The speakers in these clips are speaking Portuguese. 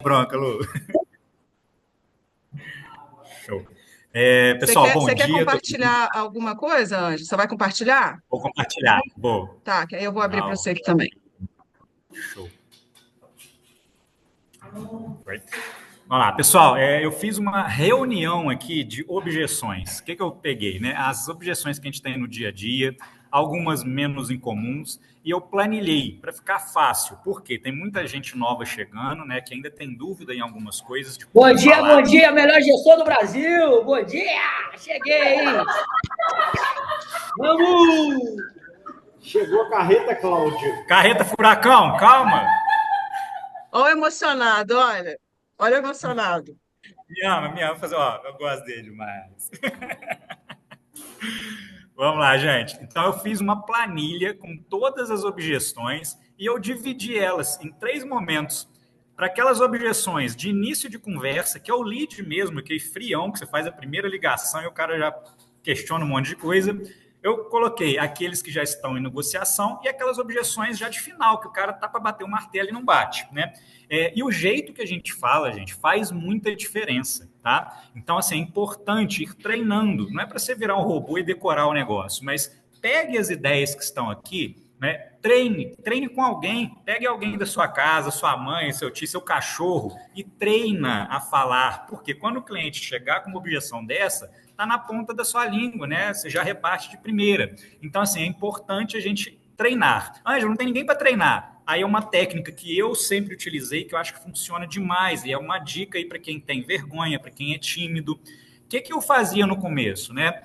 bronca, Lu. Show. Pessoal, bom dia. Você quer compartilhar alguma coisa, Anjo? Você vai compartilhar? Vou compartilhar. Vou. Tá, que aí eu vou abrir para Não. você aqui também. Show. Right. Vamos lá, pessoal, eu fiz uma reunião aqui de objeções. O que eu peguei, né? As objeções que a gente tem no dia a dia, algumas menos incomuns, e eu planilhei para ficar fácil, porque tem muita gente nova chegando, né, que ainda tem dúvida em algumas coisas. De bom dia, melhor gestor do Brasil! Bom dia! Cheguei! Vamos! Chegou a carreta, Cláudio. Carreta furacão, calma! Olha o emocionado, olha. Olha o emocionado. Me ama, fazer, eu gosto dele demais. Vamos lá, gente. Então, eu fiz uma planilha com todas as objeções e eu dividi elas em 3 momentos. Para aquelas objeções de início de conversa, que é o lead mesmo, aquele frião, que você faz a primeira ligação e o cara já questiona um monte de coisa. Eu coloquei aqueles que já estão em negociação e aquelas objeções já de final, que o cara tá para bater o martelo e não bate, né? E o jeito que a gente fala, gente, faz muita diferença, tá? Então, assim, é importante ir treinando. Não é para você virar um robô e decorar o negócio, mas pegue as ideias que estão aqui, né? Treine com alguém, pegue alguém da sua casa, sua mãe, seu tio, seu cachorro e treina a falar, porque quando o cliente chegar com uma objeção dessa, está na ponta da sua língua, né? Você já rebate de primeira. Então, assim, é importante a gente treinar. Ângelo, não tem ninguém para treinar. Aí é uma técnica que eu sempre utilizei, que eu acho que funciona demais, e é uma dica aí para quem tem vergonha, para quem é tímido. O que eu fazia no começo, né?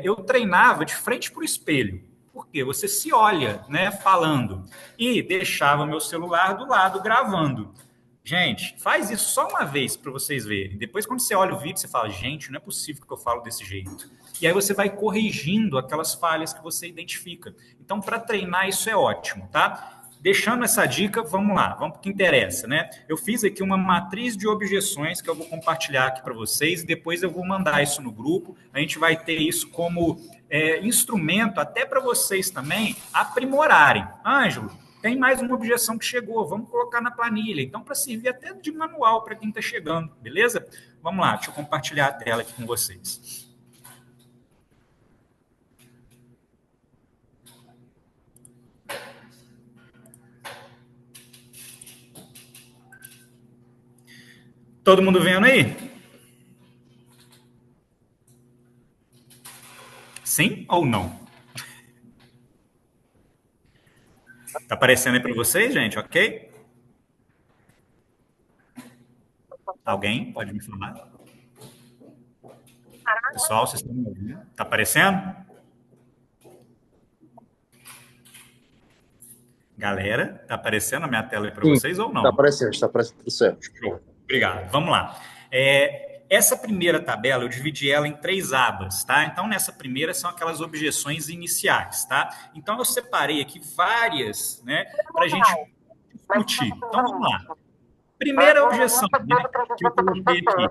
Eu treinava de frente para o espelho, porque você se olha, né, falando, e deixava meu celular do lado gravando. Gente, faz isso só uma vez para vocês verem. Depois, quando você olha o vídeo, você fala, gente, não é possível que eu falo desse jeito. E aí você vai corrigindo aquelas falhas que você identifica. Então, para treinar, isso é ótimo, tá? Deixando essa dica, vamos lá, vamos para o que interessa, né? Eu fiz aqui uma matriz de objeções que eu vou compartilhar aqui para vocês e depois eu vou mandar isso no grupo. A gente vai ter isso como instrumento até para vocês também aprimorarem. Ângelo, tem mais uma objeção que chegou, vamos colocar na planilha. Então, para servir até de manual para quem está chegando, beleza? Vamos lá, deixa eu compartilhar a tela aqui com vocês. Todo mundo vendo aí? Sim ou não? Tá aparecendo aí para vocês, gente? Ok? Alguém pode me falar? Pessoal, vocês estão me ouvindo? Tá aparecendo? Galera, tá aparecendo a minha tela aí para vocês ou não? Está aparecendo tudo certo. Show. Obrigado. Vamos lá. Essa primeira tabela, eu dividi ela em 3 abas, tá? Então, nessa primeira são aquelas objeções iniciais, tá? Então, eu separei aqui várias, né, para a gente discutir. Então, vamos lá. Primeira objeção, né, que eu coloquei aqui.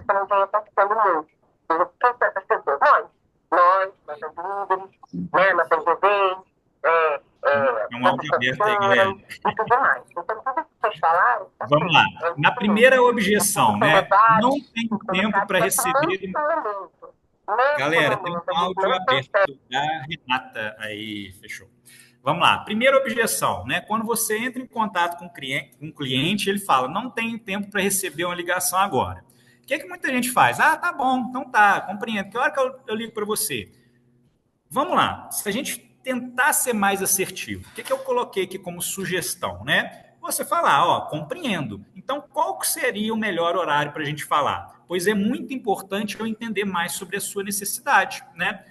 É um áudio aberto aí, galera. Vamos lá. Na primeira objeção, né? Não tenho tempo para receber. Galera, tem um áudio aberto da Renata aí, fechou. Vamos lá. Primeira objeção, né? Quando você entra em contato com um cliente, ele fala: não tenho tempo para receber uma ligação agora. O que muita gente faz? Ah, tá bom, então tá, compreendo. Que hora que eu ligo para você? Vamos lá. Se a gente tentar ser mais assertivo, o que eu coloquei aqui como sugestão, né? Você falar, compreendo. Então, qual seria o melhor horário para a gente falar? Pois é muito importante eu entender mais sobre a sua necessidade, né?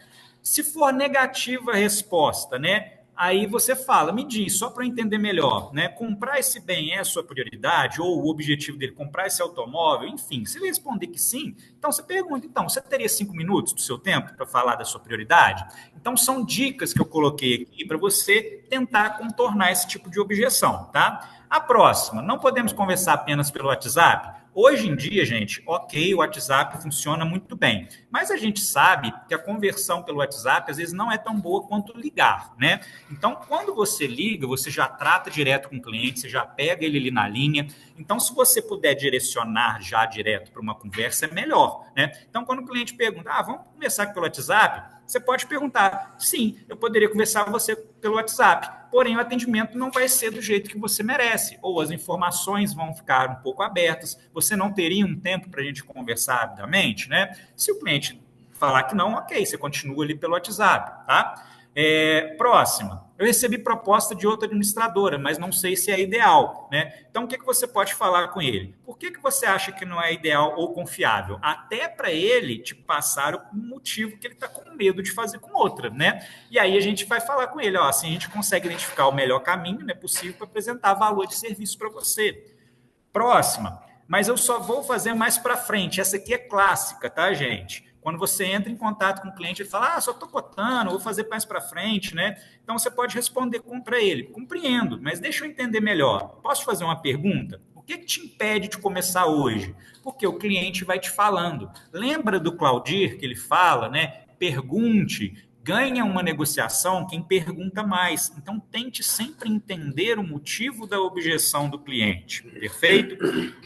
Se for negativa a resposta, né? Aí você fala, me diz, só para eu entender melhor, né? Comprar esse bem é a sua prioridade? Ou o objetivo dele, comprar esse automóvel? Enfim, se ele responder que sim, então você pergunta, então, você teria 5 minutos do seu tempo para falar da sua prioridade? Então, são dicas que eu coloquei aqui para você tentar contornar esse tipo de objeção, tá? A próxima, não podemos conversar apenas pelo WhatsApp? Hoje em dia, gente, ok, o WhatsApp funciona muito bem, mas a gente sabe que a conversão pelo WhatsApp às vezes não é tão boa quanto ligar, né? Então, quando você liga, você já trata direto com o cliente, você já pega ele ali na linha. Então, se você puder direcionar já direto para uma conversa, é melhor, né? Então, quando o cliente pergunta, vamos conversar pelo WhatsApp? Você pode perguntar, sim, eu poderia conversar com você pelo WhatsApp, porém o atendimento não vai ser do jeito que você merece, ou as informações vão ficar um pouco abertas, você não teria um tempo para a gente conversar rapidamente, né? Se o cliente falar que não, ok, você continua ali pelo WhatsApp, tá? Próxima. Eu recebi proposta de outra administradora, mas não sei se é ideal, né? Então, o que você pode falar com ele? Por que você acha que não é ideal ou confiável? Até para ele te passar o motivo que ele está com medo de fazer com outra, né? E aí a gente vai falar com ele, assim a gente consegue identificar o melhor caminho, né, possível para apresentar valor de serviço para você. Próxima. Mas eu só vou fazer mais para frente. Essa aqui é clássica, tá, gente? Quando você entra em contato com o cliente, ele fala, só estou cotando, vou fazer mais para frente, né? Então, você pode responder contra ele. Compreendo, mas deixa eu entender melhor. Posso te fazer uma pergunta? O que te impede de começar hoje? Porque o cliente vai te falando. Lembra do Claudir, que ele fala, né? Pergunte, ganha uma negociação quem pergunta mais. Então, tente sempre entender o motivo da objeção do cliente. Perfeito?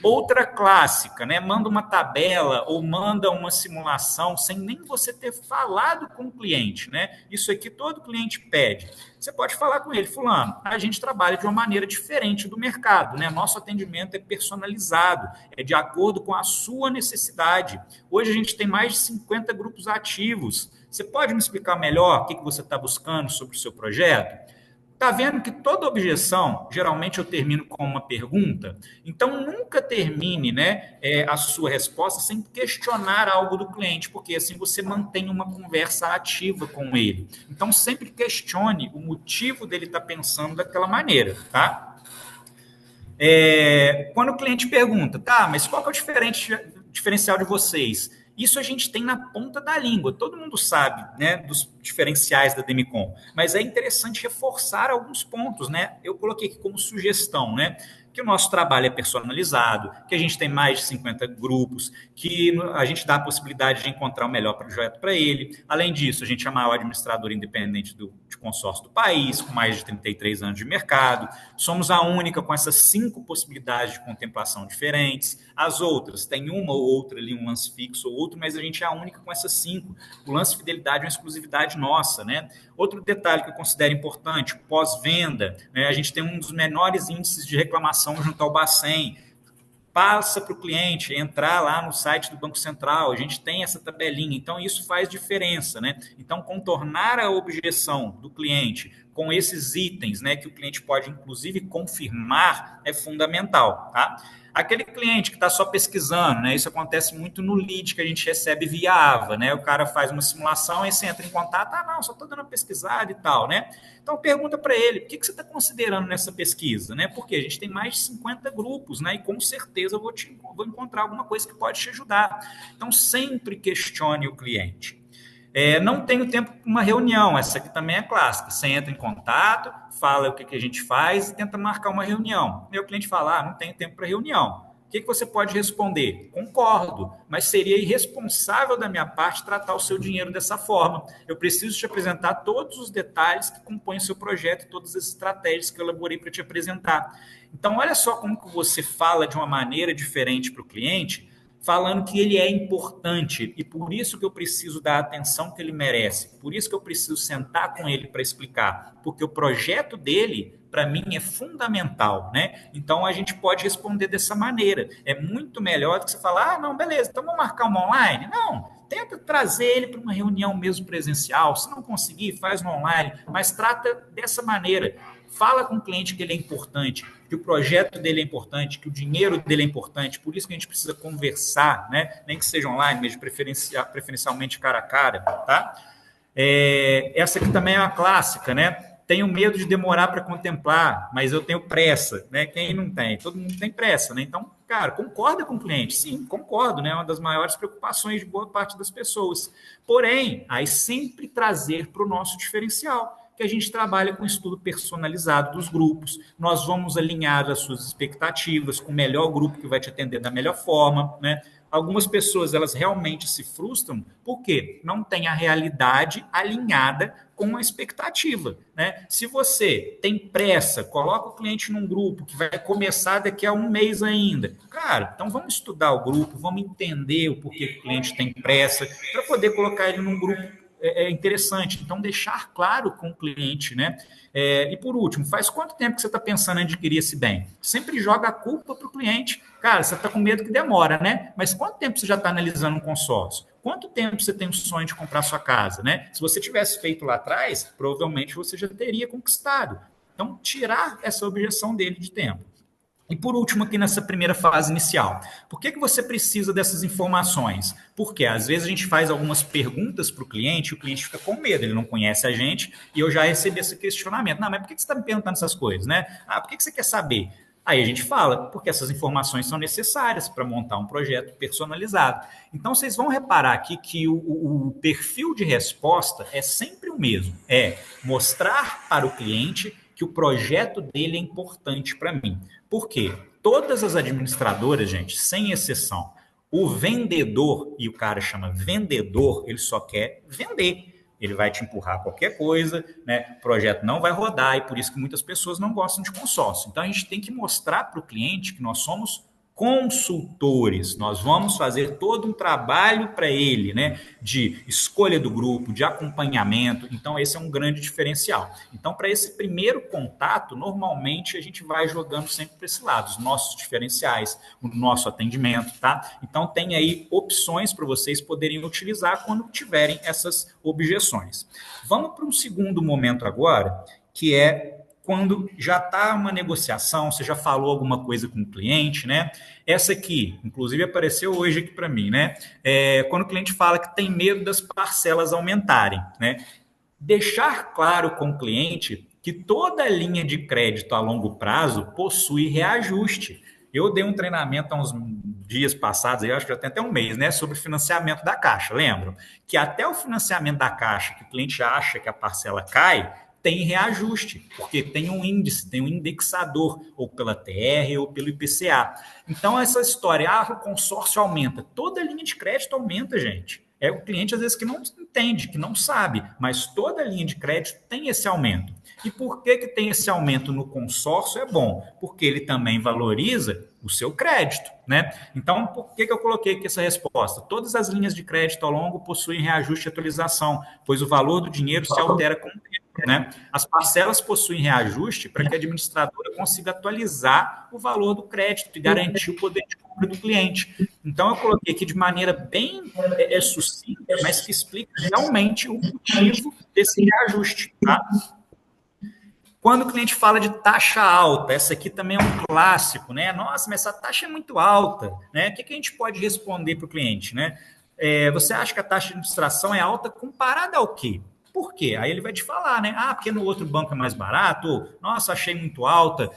Outra clássica, né? Manda uma tabela ou manda uma simulação sem nem você ter falado com o cliente, né? Isso aqui todo cliente pede. Você pode falar com ele, fulano, a gente trabalha de uma maneira diferente do mercado, né? Nosso atendimento é personalizado, é de acordo com a sua necessidade. Hoje a gente tem mais de 50 grupos ativos. Você pode me explicar melhor o que você está buscando sobre o seu projeto? Está vendo que toda objeção, geralmente eu termino com uma pergunta? Então, nunca termine, né, a sua resposta sem questionar algo do cliente, porque assim você mantém uma conversa ativa com ele. Então, sempre questione o motivo dele estar pensando daquela maneira, tá? Quando o cliente pergunta, tá, mas qual que é o diferencial de vocês? Isso a gente tem na ponta da língua. Todo mundo sabe, né, dos diferenciais da Demicon, mas é interessante reforçar alguns pontos, né? Eu coloquei aqui como sugestão, né? Que o nosso trabalho é personalizado, que a gente tem mais de 50 grupos, que a gente dá a possibilidade de encontrar o melhor projeto para ele. Além disso, a gente é a maior administradora independente de consórcio do país, com mais de 33 anos de mercado. Somos a única com essas 5 possibilidades de contemplação diferentes. As outras, tem uma ou outra ali, um lance fixo ou outro, mas a gente é a única com essas 5. O lance fidelidade é uma exclusividade nossa, né? Outro detalhe que eu considero importante, pós-venda, né? A gente tem um dos menores índices de reclamação junto ao Bacen. Passa para o cliente entrar lá no site do Banco Central, a gente tem essa tabelinha, então isso faz diferença, né? Então, contornar a objeção do cliente com esses itens, né, que o cliente pode, inclusive, confirmar, é fundamental, tá? Aquele cliente que está só pesquisando, né? Isso acontece muito no lead que a gente recebe via AVA, né? O cara faz uma simulação, aí você entra em contato, não, só estou dando uma pesquisada e tal, né? Então pergunta para ele, o que você está considerando nessa pesquisa, né? Porque a gente tem mais de 50 grupos, né? E com certeza eu vou encontrar alguma coisa que pode te ajudar. Então sempre questione o cliente. Não tenho tempo para uma reunião, essa aqui também é clássica. Você entra em contato, fala o que a gente faz e tenta marcar uma reunião. Aí o cliente fala, não tenho tempo para reunião. O que você pode responder? Concordo, mas seria irresponsável da minha parte tratar o seu dinheiro dessa forma. Eu preciso te apresentar todos os detalhes que compõem o seu projeto, todas as estratégias que eu elaborei para te apresentar. Então, olha só como que você fala de uma maneira diferente para o cliente, falando que ele é importante e por isso que eu preciso dar a atenção que ele merece, por isso que eu preciso sentar com ele para explicar, porque o projeto dele, para mim, é fundamental, né? Então, a gente pode responder dessa maneira. É muito melhor do que você falar, não, beleza, então vamos marcar uma online? Não, tenta trazer ele para uma reunião mesmo presencial, se não conseguir, faz uma online, mas trata dessa maneira. Fala com o cliente que ele é importante, que o projeto dele é importante, que o dinheiro dele é importante, por isso que a gente precisa conversar, né? Nem que seja online, mas preferencialmente cara a cara, tá? Essa aqui também é uma clássica, né? Tenho medo de demorar para contemplar, mas eu tenho pressa, né? Quem não tem? Todo mundo tem pressa, né? Então, cara, concorda com o cliente? Sim, concordo, né? É uma das maiores preocupações de boa parte das pessoas. Porém, aí sempre trazer para o nosso diferencial, que a gente trabalha com estudo personalizado dos grupos, nós vamos alinhar as suas expectativas com o melhor grupo que vai te atender da melhor forma, né? Algumas pessoas, elas realmente se frustram porque não tem a realidade alinhada com a expectativa, né? Se você tem pressa, coloca o cliente num grupo que vai começar daqui a um mês ainda. Cara, então vamos estudar o grupo, vamos entender o porquê que o cliente tem pressa, para poder colocar ele num grupo interessante. Então, deixar claro com o cliente, né? E por último, faz quanto tempo que você está pensando em adquirir esse bem? Sempre joga a culpa para o cliente. Cara, você está com medo que demora, né? Mas quanto tempo você já está analisando um consórcio? Quanto tempo você tem o sonho de comprar sua casa, né? Se você tivesse feito lá atrás, provavelmente você já teria conquistado. Então, tirar essa objeção dele de tempo. E por último, aqui nessa primeira fase inicial, por que você precisa dessas informações? Porque às vezes a gente faz algumas perguntas para o cliente fica com medo, ele não conhece a gente, e eu já recebi esse questionamento. Não, mas por que você está me perguntando essas coisas, né? Por que você quer saber? Aí a gente fala, porque essas informações são necessárias para montar um projeto personalizado. Então, vocês vão reparar aqui que o perfil de resposta é sempre o mesmo. É mostrar para o cliente que o projeto dele é importante para mim. Por quê? Todas as administradoras, gente, sem exceção, o vendedor, e o cara chama vendedor, ele só quer vender. Ele vai te empurrar qualquer coisa, né? O projeto não vai rodar e por isso que muitas pessoas não gostam de consórcio. Então, a gente tem que mostrar para o cliente que nós somos consultores, nós vamos fazer todo um trabalho para ele, né, de escolha do grupo, de acompanhamento. Então, esse é um grande diferencial. Então, para esse primeiro contato, normalmente a gente vai jogando sempre para esse lado, os nossos diferenciais, o nosso atendimento, tá? Então, tem aí opções para vocês poderem utilizar quando tiverem essas objeções. Vamos para um segundo momento agora, que é quando já está uma negociação, você já falou alguma coisa com o cliente, né? Essa aqui, inclusive, apareceu hoje aqui para mim, né? Quando o cliente fala que tem medo das parcelas aumentarem, né? Deixar claro com o cliente que toda linha de crédito a longo prazo possui reajuste. Eu dei um treinamento há uns dias passados, eu acho que já tem até um mês, né? Sobre financiamento da Caixa, lembram? Que até o financiamento da Caixa, que o cliente acha que a parcela cai, tem reajuste, porque tem um índice, tem um indexador, ou pela TR ou pelo IPCA. Então, essa história, o consórcio aumenta, toda a linha de crédito aumenta, gente. É o cliente, às vezes, que não entende, que não sabe, mas toda a linha de crédito tem esse aumento. E por que tem esse aumento no consórcio? É bom, porque ele também valoriza o seu crédito, né? Então, por que eu coloquei aqui essa resposta? Todas as linhas de crédito ao longo possuem reajuste e atualização, pois o valor do dinheiro se altera com o tempo, né? As parcelas possuem reajuste para que a administradora consiga atualizar o valor do crédito e garantir o poder de compra do cliente. Então, eu coloquei aqui de maneira bem sucinta, mas que explica realmente o motivo desse reajuste, tá? Quando o cliente fala de taxa alta, essa aqui também é um clássico, né? Nossa, mas essa taxa é muito alta, né? O que a gente pode responder para o cliente, né? Você acha que a taxa de administração é alta comparada ao quê? Por quê? Aí ele vai te falar, né? Porque no outro banco é mais barato, ou, nossa, achei muito alta,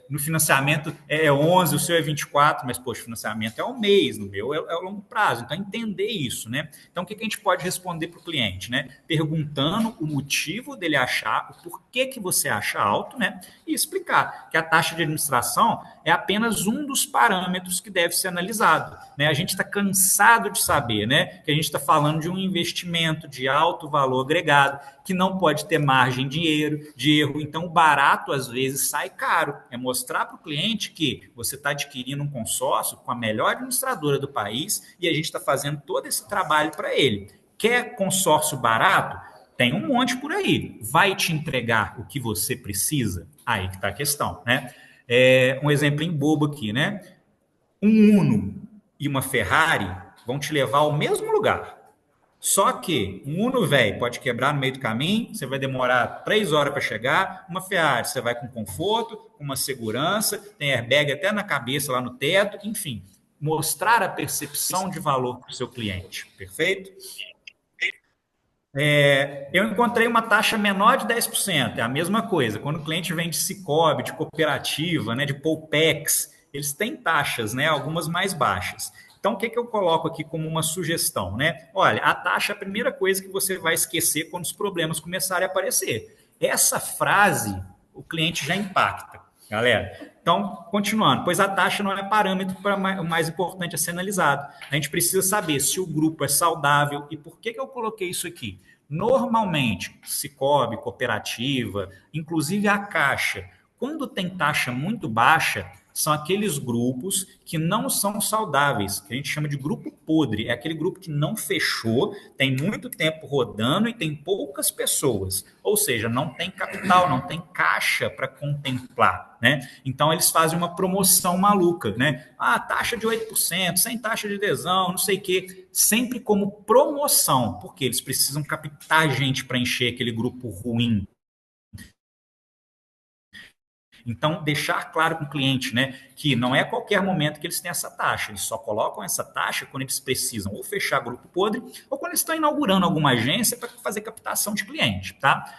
no financiamento é 11, o seu é 24, mas, poxa, o financiamento é ao mês, no meu é ao longo prazo. Então, entender isso, né? Então, o que a gente pode responder para o cliente, né? Perguntando o motivo dele achar, o porquê que você acha alto, né? E explicar que a taxa de administração é apenas um dos parâmetros que deve ser analisado, né? A gente está cansado de saber, né? Que a gente está falando de um investimento de alto valor agregado, que não pode ter margem de erro. Então, o barato, às vezes, sai caro. É mostrar para o cliente que você está adquirindo um consórcio com a melhor administradora do país e a gente está fazendo todo esse trabalho para ele. Quer consórcio barato? Tem um monte por aí. Vai te entregar o que você precisa? Aí que está a questão, né? Um exemplinho bobo aqui, né? Um Uno e uma Ferrari vão te levar ao mesmo lugar. Só que um Uno velho pode quebrar no meio do caminho, você vai demorar 3 horas para chegar. Uma Ferrari, você vai com conforto, com uma segurança, tem airbag até na cabeça, lá no teto, enfim. Mostrar a percepção de valor para o seu cliente, perfeito? Eu encontrei uma taxa menor de 10%, é a mesma coisa. Quando o cliente vem de Sicoob, de cooperativa, né, de Poupex, eles têm taxas, né, algumas mais baixas. Então, o que eu coloco aqui como uma sugestão, né? Olha, a taxa é a primeira coisa que você vai esquecer quando os problemas começarem a aparecer. Essa frase, o cliente já impacta, galera. Então, continuando, pois a taxa não é parâmetro para o mais importante a ser analisado. A gente precisa saber se o grupo é saudável e por que eu coloquei isso aqui. Normalmente, Sicoob, cooperativa, inclusive a Caixa, quando tem taxa muito baixa, são aqueles grupos que não são saudáveis, que a gente chama de grupo podre. É aquele grupo que não fechou, tem muito tempo rodando e tem poucas pessoas. Ou seja, não tem capital, não tem caixa para contemplar, né? Então, eles fazem uma promoção maluca, né? Ah, taxa de 8%, sem taxa de adesão, não sei o quê. Sempre como promoção, porque eles precisam captar gente para encher aquele grupo ruim. Então, deixar claro com o cliente, né, que não é a qualquer momento que eles têm essa taxa, eles só colocam essa taxa quando eles precisam ou fechar grupo podre ou quando eles estão inaugurando alguma agência para fazer captação de cliente, tá?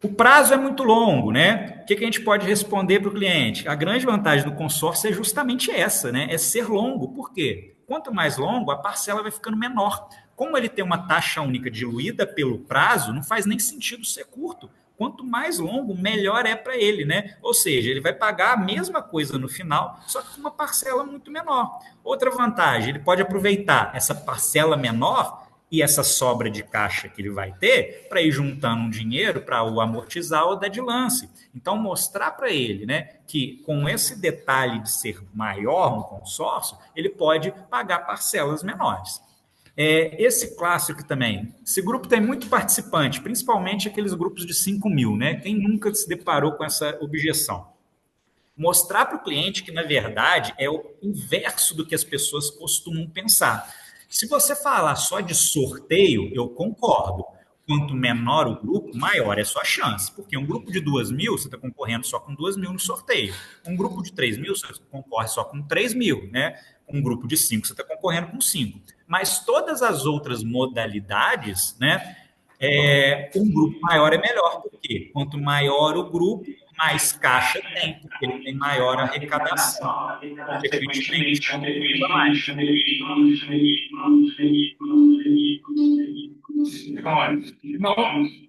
O prazo é muito longo, né? O que a gente pode responder para o cliente? A grande vantagem do consórcio é justamente essa, né? É ser longo. Por quê? Quanto mais longo, a parcela vai ficando menor. Como ele tem uma taxa única diluída pelo prazo, não faz nem sentido ser curto. Quanto mais longo, melhor é para ele, né? Ou seja, ele vai pagar a mesma coisa no final, só que com uma parcela muito menor. Outra vantagem, ele pode aproveitar essa parcela menor e essa sobra de caixa que ele vai ter para ir juntando um dinheiro para o amortizar ou dar de lance. Então, mostrar para ele, né, que com esse detalhe de ser maior no consórcio, ele pode pagar parcelas menores. Esse clássico também, esse grupo tem muito participante, principalmente aqueles grupos de 5 mil, né? Quem nunca se deparou com essa objeção? Mostrar para o cliente que, na verdade, é o inverso do que as pessoas costumam pensar. Se você falar só de sorteio, eu concordo. Quanto menor o grupo, maior é a sua chance. Porque um grupo de 2 mil, você está concorrendo só com 2 mil no sorteio. Um grupo de 3 mil, você concorre só com 3 mil, né? Um grupo de 5, você está concorrendo com 5. Mas todas as outras modalidades, né? Um grupo maior é melhor. Por quê? Quanto maior o grupo, mais caixa tem, porque ele tem maior arrecadação. Consequentemente, mais. Não,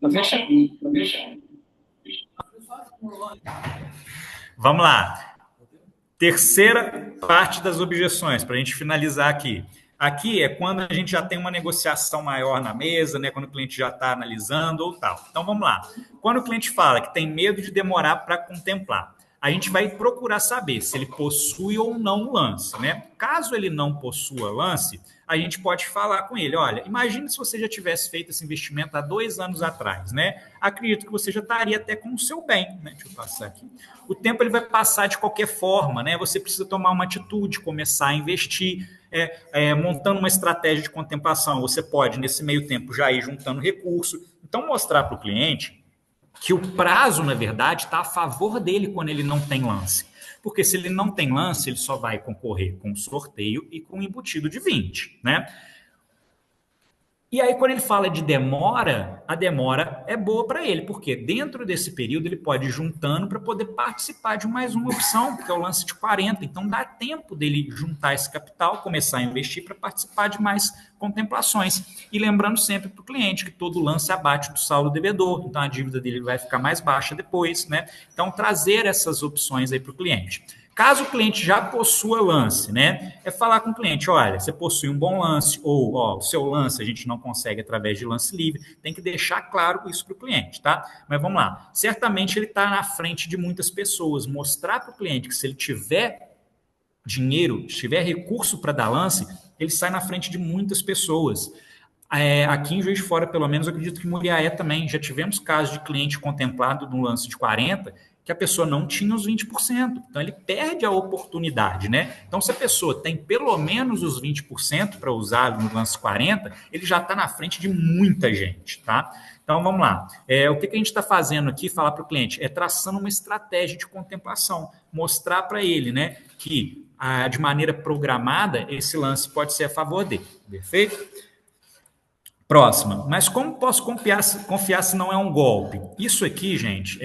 tá fechado. Vamos lá. Terceira parte das objeções, para a gente finalizar aqui. Aqui é quando a gente já tem uma negociação maior na mesa, né? Quando o cliente já está analisando ou tal. Então, vamos lá. Quando o cliente fala que tem medo de demorar para contemplar, a gente vai procurar saber se ele possui ou não o lance, né? Caso ele não possua lance, a gente pode falar com ele, olha, imagine se você já tivesse feito esse investimento há 2 anos atrás, né? Acredito que você já estaria até com o seu bem, né? Deixa eu passar aqui. O tempo ele vai passar de qualquer forma, né? Você precisa tomar uma atitude, começar a investir, montando uma estratégia de contemplação. Você pode, nesse meio tempo, já ir juntando recurso. Então, mostrar para o cliente que o prazo, na verdade, está a favor dele quando ele não tem lance. Porque se ele não tem lance, ele só vai concorrer com sorteio e com embutido de 20, né? E aí, quando ele fala de demora, a demora é boa para ele, porque dentro desse período ele pode ir juntando para poder participar de mais uma opção, porque é o lance de 40. Então, dá tempo dele juntar esse capital, começar a investir para participar de mais contemplações. E lembrando sempre para o cliente que todo lance abate do saldo devedor, então a dívida dele vai ficar mais baixa depois, né? Então, trazer essas opções aí para o cliente. Caso o cliente já possua lance, né? É falar com o cliente, olha, você possui um bom lance, ou o seu lance a gente não consegue através de lance livre, tem que deixar claro isso para o cliente, tá? Mas vamos lá. Certamente ele está na frente de muitas pessoas. Mostrar para o cliente que se ele tiver dinheiro, tiver recurso para dar lance, ele sai na frente de muitas pessoas. Aqui em Juiz de Fora, pelo menos, eu acredito que em Muriaé também. Já tivemos casos de cliente contemplado no lance de 40%, que a pessoa não tinha os 20%. Então, ele perde a oportunidade, né? Então, se a pessoa tem pelo menos os 20% para usar no lance 40%, ele já está na frente de muita gente, tá? Então, vamos lá. O que a gente está fazendo aqui, falar para o cliente, é traçando uma estratégia de contemplação, mostrar para ele, né, que de maneira programada, esse lance pode ser a favor dele, perfeito? Próxima. Mas como posso confiar se não é um golpe? Isso aqui, gente,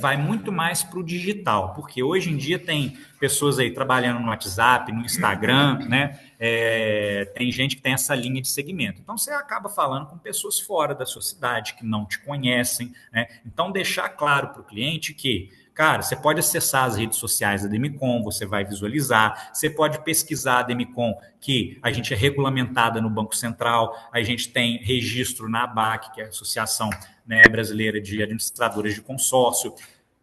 vai muito mais para o digital, porque hoje em dia tem pessoas aí trabalhando no WhatsApp, no Instagram, né? Tem gente que tem essa linha de segmento. Então, você acaba falando com pessoas fora da sua cidade, que não te conhecem, né? Então, deixar claro para o cliente que, cara, você pode acessar as redes sociais da Demicon, você vai visualizar, você pode pesquisar a Demicon, que a gente é regulamentada no Banco Central, a gente tem registro na ABAC, que é a Associação, né, Brasileira de Administradoras de Consórcio.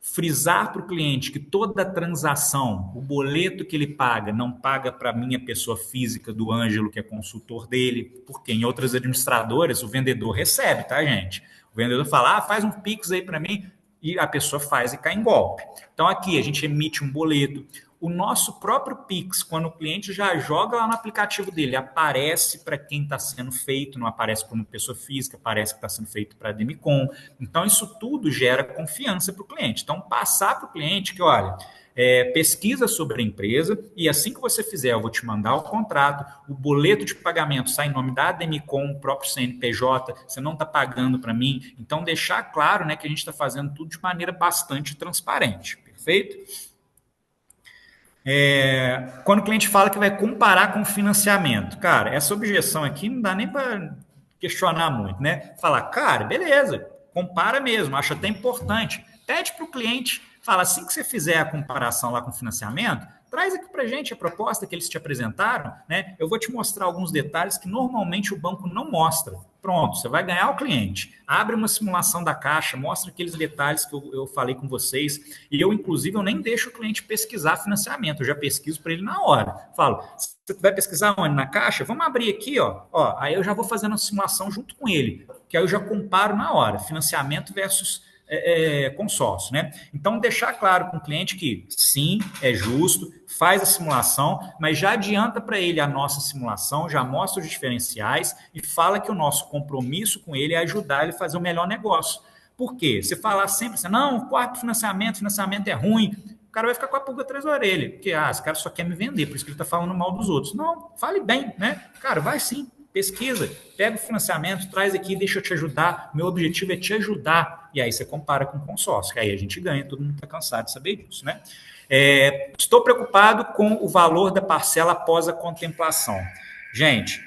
Frisar para o cliente que toda transação, o boleto que ele paga, não paga para a minha pessoa física do Ângelo, que é consultor dele, porque em outras administradoras o vendedor recebe, tá, gente? O vendedor fala, faz um Pix aí para mim, e a pessoa faz e cai em golpe. Então, aqui a gente emite um boleto. O nosso próprio Pix, quando o cliente já joga lá no aplicativo dele, aparece para quem está sendo feito, não aparece para uma pessoa física, aparece que está sendo feito para a Demicon. Então, isso tudo gera confiança para o cliente. Então, passar para o cliente que, olha, pesquisa sobre a empresa e assim que você fizer, eu vou te mandar o contrato, o boleto de pagamento sai em nome da Demicon, o próprio CNPJ, você não está pagando para mim. Então, deixar claro, né, que a gente está fazendo tudo de maneira bastante transparente. Perfeito? Quando o cliente fala que vai comparar com financiamento, cara, essa objeção aqui não dá nem para questionar muito, né? Falar, cara, beleza, compara mesmo, acho até importante. Pede para o cliente, fala, assim que você fizer a comparação lá com financiamento, traz aqui para a gente a proposta que eles te apresentaram, né? Eu vou te mostrar alguns detalhes que normalmente o banco não mostra. Pronto, você vai ganhar o cliente. Abre uma simulação da caixa, mostra aqueles detalhes que eu falei com vocês. E eu, inclusive, eu nem deixo o cliente pesquisar financiamento, eu já pesquiso para ele na hora. Falo, você vai pesquisar onde? Na caixa? Vamos abrir aqui, ó. Aí eu já vou fazendo a simulação junto com ele, que aí eu já comparo na hora, financiamento versus consórcio, né? Então, deixar claro com o cliente que sim, é justo, faz a simulação, mas já adianta para ele a nossa simulação, já mostra os diferenciais e fala que o nosso compromisso com ele é ajudar ele a fazer o melhor negócio. Por quê? Você falar sempre assim, não, quarto financiamento é ruim, o cara vai ficar com a pulga atrás da orelha, porque esse cara só quer me vender, por isso que ele está falando mal dos outros. Não, fale bem, né? Cara, vai sim. Pesquisa, pega o financiamento, traz aqui, deixa eu te ajudar. Meu objetivo é te ajudar. E aí você compara com o consórcio, que aí a gente ganha, todo mundo está cansado de saber disso, né? Estou preocupado com o valor da parcela após a contemplação. Gente,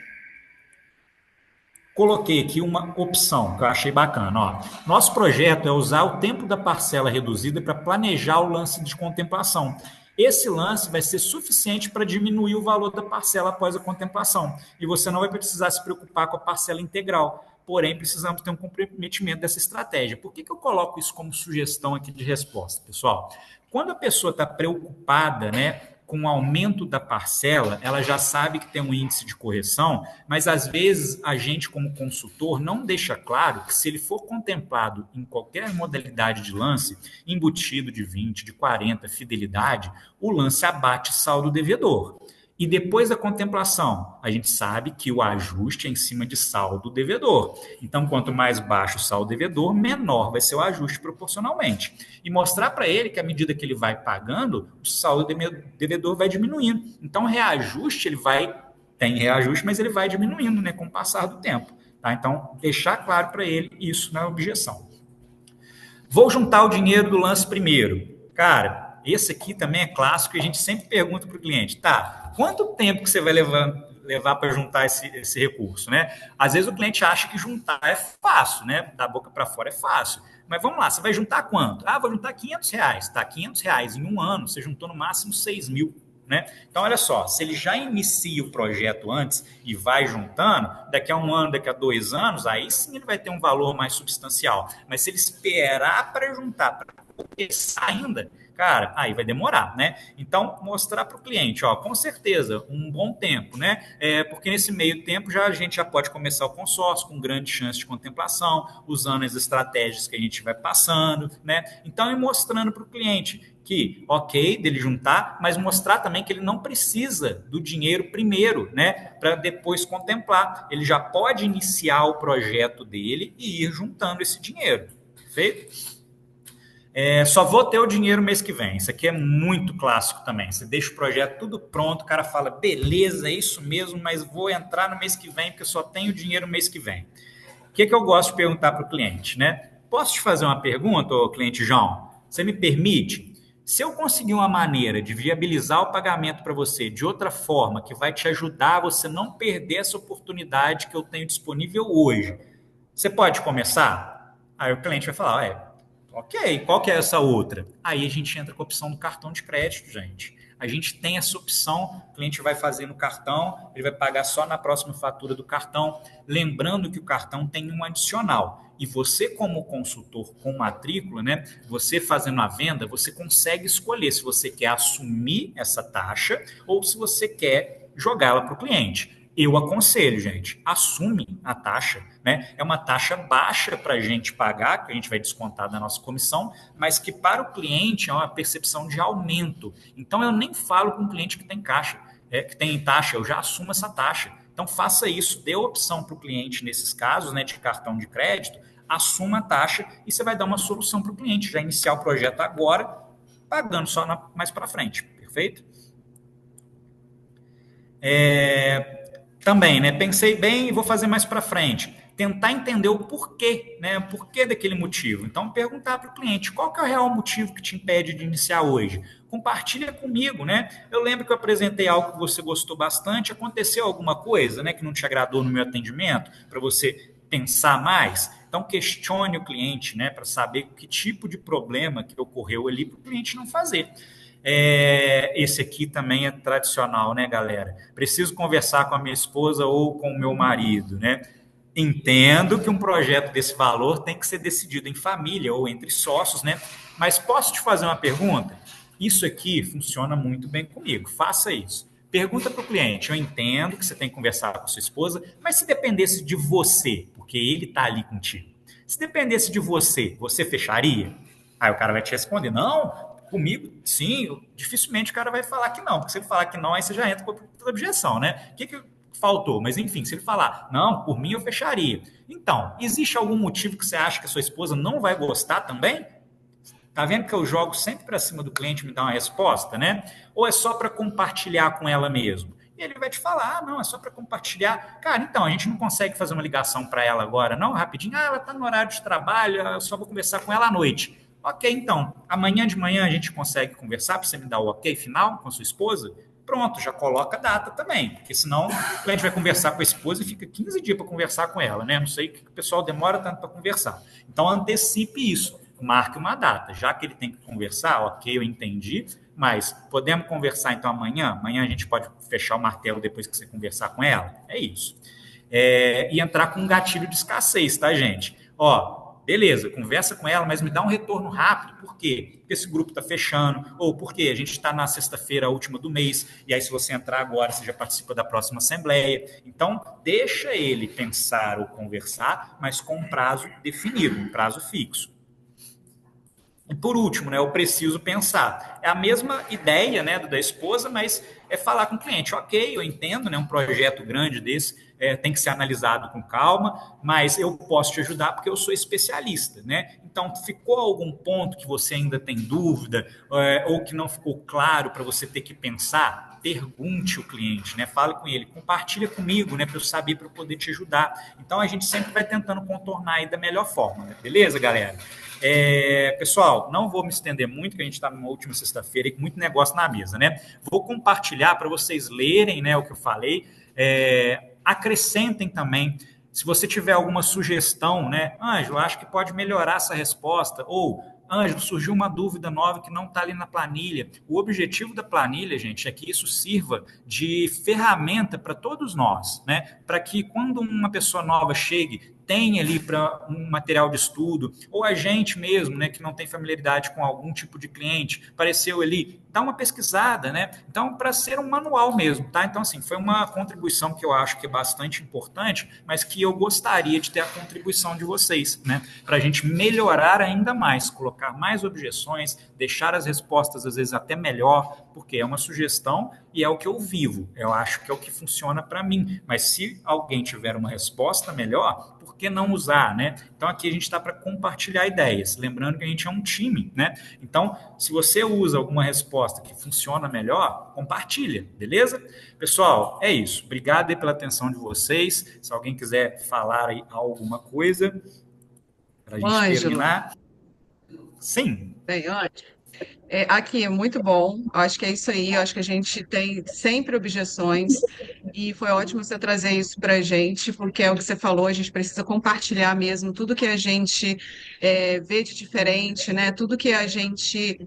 coloquei aqui uma opção que eu achei bacana. Ó. Nosso projeto é usar o tempo da parcela reduzida para planejar o lance de contemplação. Esse lance vai ser suficiente para diminuir o valor da parcela após a contemplação. E você não vai precisar se preocupar com a parcela integral. Porém, precisamos ter um comprometimento dessa estratégia. Por que eu coloco isso como sugestão aqui de resposta, pessoal? Quando a pessoa está preocupada, né, com o aumento da parcela, ela já sabe que tem um índice de correção, mas às vezes a gente, como consultor, não deixa claro que se ele for contemplado em qualquer modalidade de lance, embutido de 20, de 40, fidelidade, o lance abate saldo devedor. E depois da contemplação, a gente sabe que o ajuste é em cima de saldo devedor. Então, quanto mais baixo o saldo devedor, menor vai ser o ajuste proporcionalmente. E mostrar para ele que à medida que ele vai pagando, o saldo devedor vai diminuindo. Então, o reajuste, tem reajuste, mas ele vai diminuindo, né, com o passar do tempo. Tá? Então, deixar claro para ele isso na objeção. Vou juntar o dinheiro do lance primeiro. Cara, esse aqui também é clássico e a gente sempre pergunta para o cliente, tá, quanto tempo que você vai levar para juntar esse recurso, né? Às vezes o cliente acha que juntar é fácil, né? Da boca para fora é fácil. Mas vamos lá, você vai juntar quanto? Vou juntar R$500. Tá, R$500 em um ano, você juntou no máximo 6 mil. Né? Então, olha só, se ele já inicia o projeto antes e vai juntando, daqui a um ano, daqui a 2 anos, aí sim ele vai ter um valor mais substancial. Mas se ele esperar para juntar, para começar ainda, cara, aí vai demorar, né? Então, mostrar para o cliente, com certeza, um bom tempo, né? Porque nesse meio tempo a gente já pode começar o consórcio com grande chance de contemplação, usando as estratégias que a gente vai passando, né? Então, ir mostrando para o cliente que, ok, dele juntar, mas mostrar também que ele não precisa do dinheiro primeiro, né, para depois contemplar. Ele já pode iniciar o projeto dele e ir juntando esse dinheiro, perfeito? Só vou ter o dinheiro mês que vem. Isso aqui é muito clássico também. Você deixa o projeto tudo pronto, o cara fala, beleza, é isso mesmo, mas vou entrar no mês que vem porque eu só tenho dinheiro mês que vem. que eu gosto de perguntar para o cliente, né? Posso te fazer uma pergunta, ô cliente João? Você me permite? Se eu conseguir uma maneira de viabilizar o pagamento para você de outra forma, que vai te ajudar a você não perder essa oportunidade que eu tenho disponível hoje, você pode começar? Aí o cliente vai falar, ok, qual que é essa outra? Aí a gente entra com a opção do cartão de crédito, gente. A gente tem essa opção, o cliente vai fazer no cartão, ele vai pagar só na próxima fatura do cartão, lembrando que o cartão tem um adicional. E você, como consultor com matrícula, né, você fazendo a venda, você consegue escolher se você quer assumir essa taxa ou se você quer jogá-la para o cliente. Eu aconselho, gente, assume a taxa, né? É uma taxa baixa para a gente pagar, que a gente vai descontar da nossa comissão, mas que para o cliente é uma percepção de aumento. Então, eu nem falo com o cliente que tem caixa, que tem taxa, eu já assumo essa taxa. Então, faça isso, dê opção para o cliente nesses casos, né, de cartão de crédito, assuma a taxa e você vai dar uma solução para o cliente, já iniciar o projeto agora, pagando só mais para frente, perfeito? Também, né? Pensei bem e vou fazer mais para frente. Tentar entender o porquê, né? O porquê daquele motivo. Então, perguntar para o cliente qual que é o real motivo que te impede de iniciar hoje. Compartilha comigo, né? Eu lembro que eu apresentei algo que você gostou bastante. Aconteceu alguma coisa, né, que não te agradou no meu atendimento, para você pensar mais? Então, questione o cliente, né, para saber que tipo de problema que ocorreu ali para o cliente não fazer. Esse aqui também é tradicional, né, galera? Preciso conversar com a minha esposa ou com o meu marido, né? Entendo que um projeto desse valor tem que ser decidido em família ou entre sócios, né? Mas posso te fazer uma pergunta? Isso aqui funciona muito bem comigo. Faça isso. Pergunta para o cliente. Eu entendo que você tem que conversar com a sua esposa, mas se dependesse de você, porque ele está ali contigo, se dependesse de você, você fecharia? Aí o cara vai te responder, não, comigo, sim, dificilmente o cara vai falar que não, porque se ele falar que não, aí você já entra com a objeção, né? O que faltou? Mas enfim, se ele falar, não, por mim eu fecharia. Então, existe algum motivo que você acha que a sua esposa não vai gostar também? Tá vendo que eu jogo sempre para cima do cliente me dar uma resposta, né? Ou é só para compartilhar com ela mesmo? E ele vai te falar, não, é só para compartilhar. Cara, então, a gente não consegue fazer uma ligação para ela agora, não, rapidinho. Ela está no horário de trabalho, eu só vou conversar com ela à noite. Ok, então, amanhã de manhã a gente consegue conversar para você me dar o ok final com a sua esposa? Pronto, já coloca a data também, porque senão o cliente vai conversar com a esposa e fica 15 dias para conversar com ela, né? Não sei que o pessoal demora tanto para conversar. Então, antecipe isso, marque uma data. Já que ele tem que conversar, ok, eu entendi, mas podemos conversar então amanhã? Amanhã a gente pode fechar o martelo depois que você conversar com ela? É isso. E entrar com um gatilho de escassez, tá, gente? Beleza, conversa com ela, mas me dá um retorno rápido. Por quê? Porque esse grupo está fechando, ou porque a gente está na sexta-feira, a última do mês, e aí se você entrar agora, você já participa da próxima assembleia. Então, deixa ele pensar ou conversar, mas com um prazo definido, um prazo fixo. E por último, né, eu preciso pensar. É a mesma ideia, né, da esposa, mas é falar com o cliente. Ok, eu entendo, né, um projeto grande desse tem que ser analisado com calma, mas eu posso te ajudar porque eu sou especialista, né? Então, ficou algum ponto que você ainda tem dúvida ou que não ficou claro para você ter que pensar? Pergunte o cliente, né? Fale com ele, compartilha comigo, né, para eu saber, para eu poder te ajudar. Então, a gente sempre vai tentando contornar aí da melhor forma, né? Beleza, galera? Pessoal, não vou me estender muito, que a gente está numa última sexta-feira e com muito negócio na mesa, né? Vou compartilhar para vocês lerem, né, o que eu falei. Acrescentem também, se você tiver alguma sugestão, né? Ângelo, acho que pode melhorar essa resposta, ou Ângelo, surgiu uma dúvida nova que não está ali na planilha. O objetivo da planilha, gente, é que isso sirva de ferramenta para todos nós, né? Para que quando uma pessoa nova chegue, tem ali para um material de estudo, ou a gente mesmo, né, que não tem familiaridade com algum tipo de cliente, apareceu ali, dá uma pesquisada, né? Então, para ser um manual mesmo, tá? Então, assim, foi uma contribuição que eu acho que é bastante importante, mas que eu gostaria de ter a contribuição de vocês, né? Para a gente melhorar ainda mais, colocar mais objeções, deixar as respostas, às vezes, até melhor, porque é uma sugestão e é o que eu vivo. Eu acho que é o que funciona para mim. Mas se alguém tiver uma resposta melhor, por por que não usar, né? Então, aqui a gente está para compartilhar ideias, lembrando que a gente é um time, né? Então, se você usa alguma resposta que funciona melhor, compartilha, beleza? Pessoal, é isso. Obrigado aí pela atenção de vocês. Se alguém quiser falar aí alguma coisa para a gente Ângelo, terminar. Sim. bem, ótimo. Aqui é muito bom, acho que é isso aí, acho que a gente tem sempre objeções e foi ótimo você trazer isso para a gente, porque é o que você falou, a gente precisa compartilhar mesmo tudo que a gente vê de diferente, né? Tudo que a gente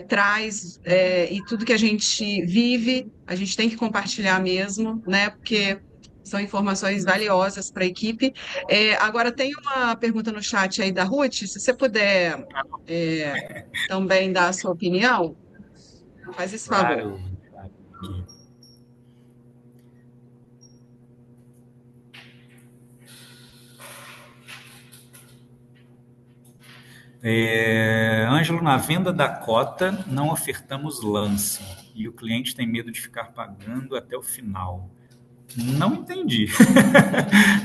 traz e tudo que a gente vive, a gente tem que compartilhar mesmo, né? Porque são informações valiosas para a equipe. Agora, tem uma pergunta no chat aí da Ruth, se você puder também dar a sua opinião, faz esse favor. Claro. Ângelo, na venda da cota, não ofertamos lance e o cliente tem medo de ficar pagando até o final. Não entendi.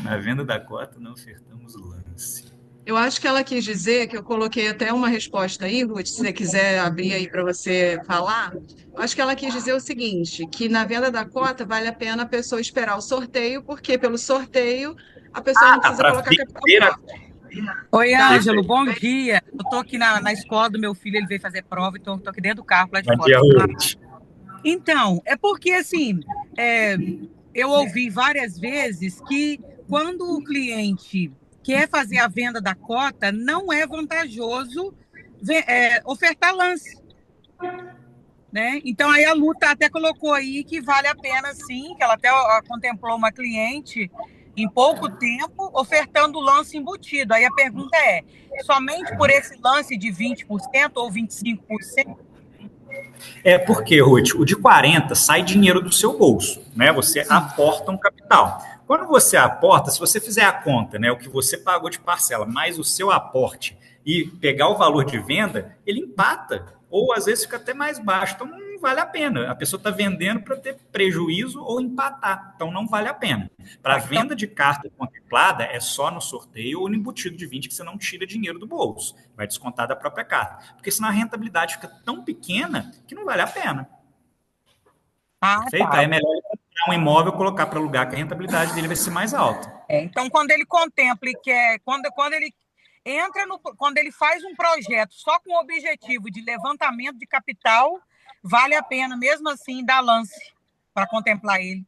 Na venda da cota, não ofertamos lance. Eu acho que ela quis dizer, que eu coloquei até uma resposta aí, Ruth, se você quiser abrir aí para você falar. Eu acho que ela quis dizer o seguinte, que na venda da cota vale a pena a pessoa esperar o sorteio, porque pelo sorteio a pessoa não precisa Para colocar capital vender a... próprio. Oi, Tá? Ângelo, bom dia. Eu estou aqui na escola do meu filho, ele veio fazer prova, então estou aqui dentro do carro lá de Bom fora. dia, Ruth. Então, é porque assim, eu ouvi várias vezes que quando o cliente quer fazer a venda da cota, não é vantajoso ofertar lance, né? Então aí a Luta até colocou aí que vale a pena sim, que ela até contemplou uma cliente em pouco tempo ofertando lance embutido. Aí a pergunta é, somente por esse lance de 20% ou 25%? Porque, Ruth, o de 40 sai dinheiro do seu bolso, né? Você aporta um capital. Quando você aporta, se você fizer a conta, né, o que você pagou de parcela, mais o seu aporte e pegar o valor de venda, ele empata, ou às vezes fica até mais baixo. Então não vale a pena. A pessoa está vendendo para ter prejuízo ou empatar. Então não vale a pena. Para venda de carta contemplada, é só no sorteio ou no embutido de 20 que você não tira dinheiro do bolso. Vai descontar da própria carta. Porque senão a rentabilidade fica tão pequena que não vale a pena. Perfeito? Tá. Aí é melhor comprar um imóvel e colocar para alugar, que a rentabilidade dele vai ser mais alta. Então, quando ele contempla e quer, quando ele entra quando ele faz um projeto só com o objetivo de levantamento de capital, vale a pena, mesmo assim, dar lance para contemplar ele.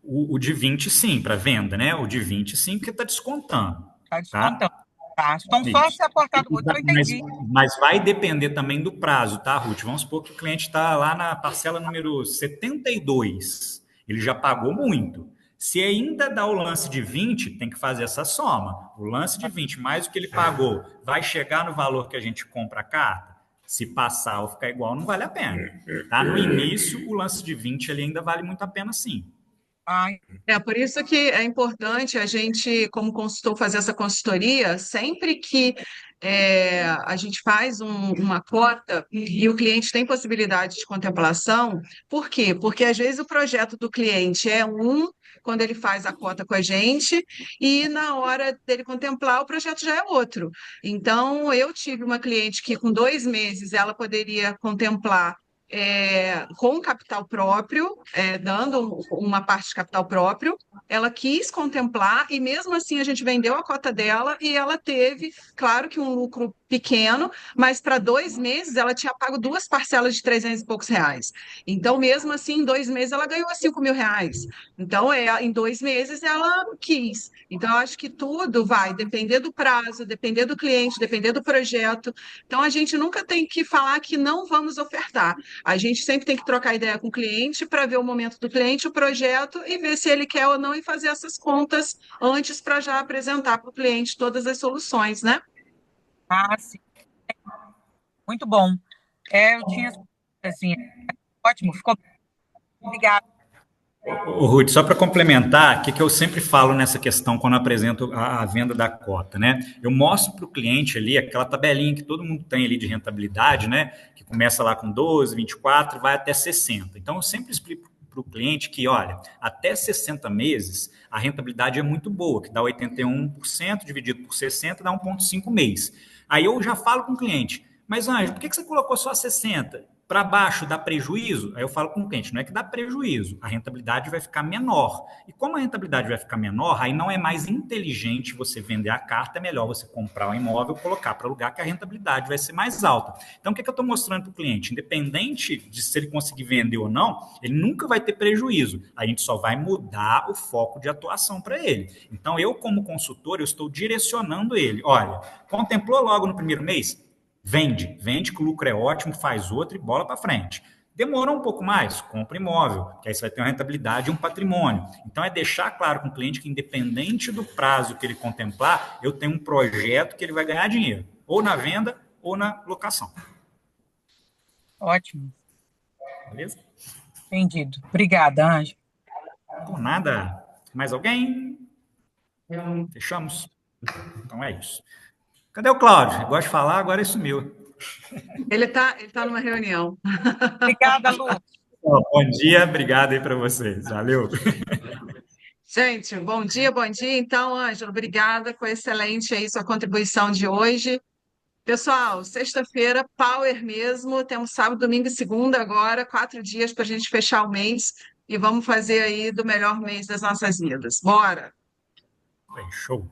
O de 20, sim, para venda, né? O de 20, sim, porque está descontando. Está descontando. Tá? Tá. Então, só se aportar do outro, eu entendi. Mas vai depender também do prazo, tá, Ruth? Vamos supor que o cliente está lá na parcela número 72. Ele já pagou muito. Se ainda dá o lance de 20, tem que fazer essa soma. O lance de 20 mais o que ele pagou vai chegar no valor que a gente compra a carta? Se passar ou ficar igual, não vale a pena. Tá? No início, o lance de 20 ele ainda vale muito a pena, sim. Por isso que é importante a gente, como consultor, fazer essa consultoria sempre que a gente faz uma cota e o cliente tem possibilidade de contemplação. Por quê? Porque às vezes o projeto do cliente é quando ele faz a cota com a gente, e na hora dele contemplar, o projeto já é outro. Então, eu tive uma cliente que, com 2 meses, ela poderia contemplar com capital próprio, dando uma parte de capital próprio, ela quis contemplar e mesmo assim a gente vendeu a cota dela e ela teve, claro que um lucro pequeno, mas para 2 meses ela tinha pago 2 parcelas de 300 e poucos reais. Então, mesmo assim, em 2 meses ela ganhou R$ 5.000. Então, em 2 meses ela quis. Então, eu acho que tudo vai depender do prazo, depender do cliente, depender do projeto. Então, a gente nunca tem que falar que não vamos ofertar. A gente sempre tem que trocar ideia com o cliente para ver o momento do cliente, o projeto, e ver se ele quer ou não e fazer essas contas antes para já apresentar para o cliente todas as soluções, né? Sim. Muito bom. Eu tinha, assim, ótimo, ficou... Obrigada. Ruth, só para complementar, o que eu sempre falo nessa questão quando eu apresento a venda da cota, né? Eu mostro para o cliente ali aquela tabelinha que todo mundo tem ali de rentabilidade, né? Que começa lá com 12, 24, vai até 60. Então, eu sempre explico para o cliente que, olha, até 60 meses, a rentabilidade é muito boa, que dá 81%, dividido por 60, dá 1,5 mês. Aí eu já falo com o cliente, mas, Ângelo, por que você colocou só 60? Para baixo dá prejuízo? Aí eu falo com o cliente, não é que dá prejuízo, a rentabilidade vai ficar menor. E como a rentabilidade vai ficar menor, aí não é mais inteligente você vender a carta, é melhor você comprar o imóvel, colocar para alugar, que a rentabilidade vai ser mais alta. Então, o que eu estou mostrando para o cliente? Independente de se ele conseguir vender ou não, ele nunca vai ter prejuízo. A gente só vai mudar o foco de atuação para ele. Então, eu, como consultor, eu estou direcionando ele. Olha, contemplou logo no primeiro mês? Vende que o lucro é ótimo, faz outro e bola para frente. Demorou um pouco mais? Compra imóvel, que aí você vai ter uma rentabilidade e um patrimônio. Então, é deixar claro com o cliente que, independente do prazo que ele contemplar, eu tenho um projeto que ele vai ganhar dinheiro, ou na venda ou na locação. Ótimo. Beleza? Entendido. Obrigada, Ângelo. Por nada. Mais alguém? Fechamos? Então é isso. Cadê o Cláudio? Eu gosto de falar, agora ele sumiu. Ele tá numa reunião. Obrigada, Lu. Bom dia, obrigado aí para vocês. Valeu. Gente, bom dia, bom dia. Então, Ângelo, obrigada, foi excelente aí sua contribuição de hoje. Pessoal, sexta-feira, power mesmo. Temos sábado, domingo e segunda agora, 4 dias para a gente fechar o mês e vamos fazer aí do melhor mês das nossas vidas. Bora! Show.